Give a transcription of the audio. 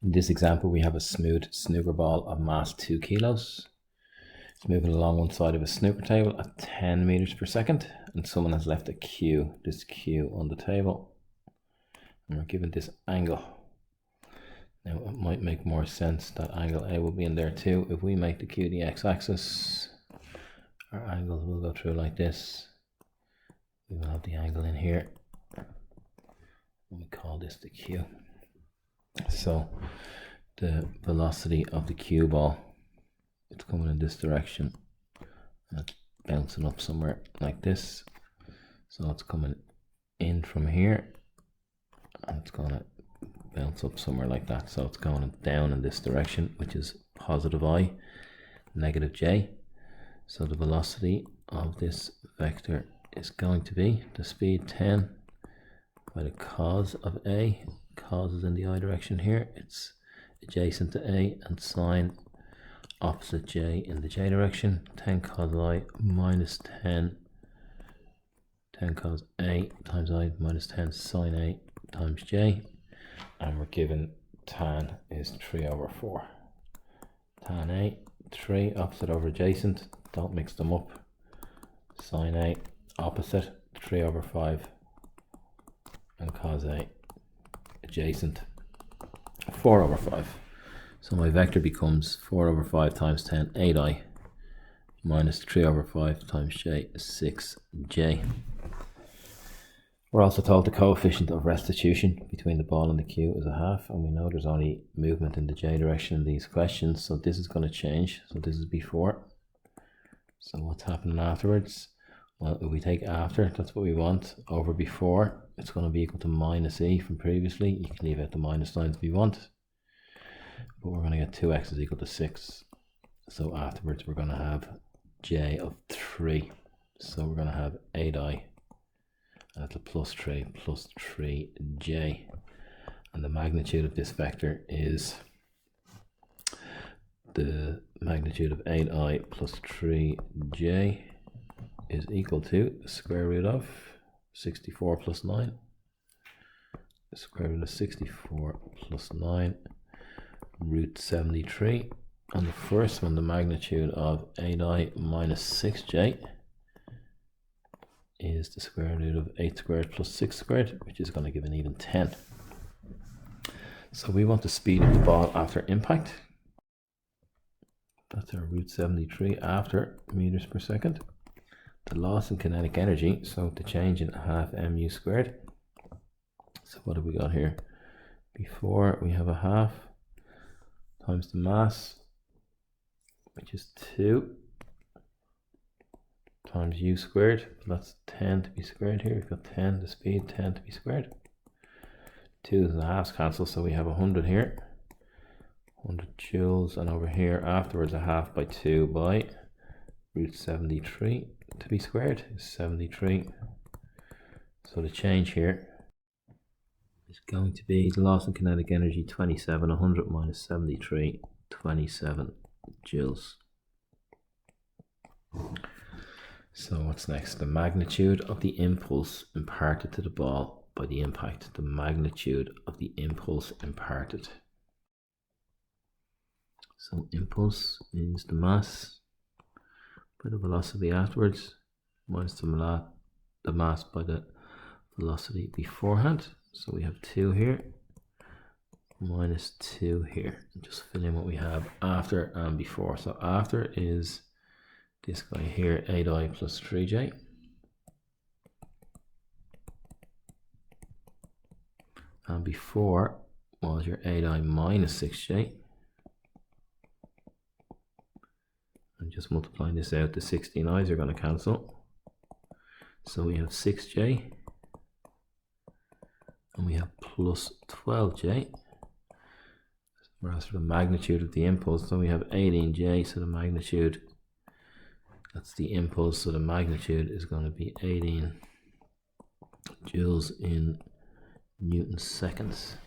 In this example, we have a smooth snooker ball of mass 2 kilos. It's moving along one side of a snooker table at 10 meters per second, and someone has left a cue, this cue on the table, and we're given this angle. Now it might make more sense that angle A will be in there too. If we make the cue the x-axis, our angles will go through like this. We will have the angle in here, and we call this the cue. So the velocity of the cue ball, it's coming in this direction and it's bouncing up somewhere like this. So it's coming in from here and it's going to bounce up somewhere like that. So it's going down in this direction, which is positive I, negative j. So the velocity of this vector is going to be the speed 10 by the cos of A. Cos is in the I direction here, it's adjacent to A, and sine opposite J in the J direction. 10 cos I minus 10 cos A times I minus 10 sine A times J, and we're given tan is 3 over 4. Tan A, 3, opposite over adjacent, don't mix them up. Sine A, opposite, 3 over 5, and cos A, adjacent, 4 over 5. So my vector becomes 4 over 5 times 10, 8i, minus 3 over 5 times j, 6j. We're also told the coefficient of restitution between the ball and the cue is 1/2, and we know there's only movement in the j direction in these questions, so this is going to change. So this is before. So what's happening afterwards? Well, if we take after, that's what we want, over before, it's going to be equal to minus e from previously. You can leave out the minus signs if you want, but we're going to get 2x is equal to 6. So afterwards we're going to have j of 3. So we're going to have 8i, and it's a plus 3 plus 3j. And the magnitude of this vector is the magnitude of 8i plus 3j is equal to the square root of 64 plus 9. The square root of 64 plus 9, root 73. On the first one, the magnitude of 8i minus 6j is the square root of 8 squared plus 6 squared, which is going to give an even 10. So we want the speed of the ball after impact. That's our root 73 after meters per second. The loss in kinetic energy, so the change in 1/2 mu squared. So what have we got here? Before we have 1/2 times the mass, which is 2, times u squared. That's 10 to be squared here. We've got 10, the speed, 10 to be squared. 2 and the halves cancel, so we have 100 here. 100 joules, and over here afterwards 1/2 by 2 by root 73 to be squared is 73. So the change here is going to be the loss in kinetic energy 27, 100 minus 73, 27 joules. So what's next? The magnitude of the impulse imparted to the ball by the impact. The magnitude of the impulse imparted. So impulse is the mass by the velocity afterwards, minus the mass by the velocity beforehand. So we have 2 here, minus 2 here. Just fill in what we have after and before. So after is this guy here, 8i plus 3j. And before was your 8i minus 6j. And just multiplying this out, the 16 i's are going to cancel. So we have 6j. And we have plus 12j. Whereas for the magnitude of the impulse, so we have 18j, so the magnitude, that's the impulse, so the magnitude is going to be 18 joules in Newton seconds.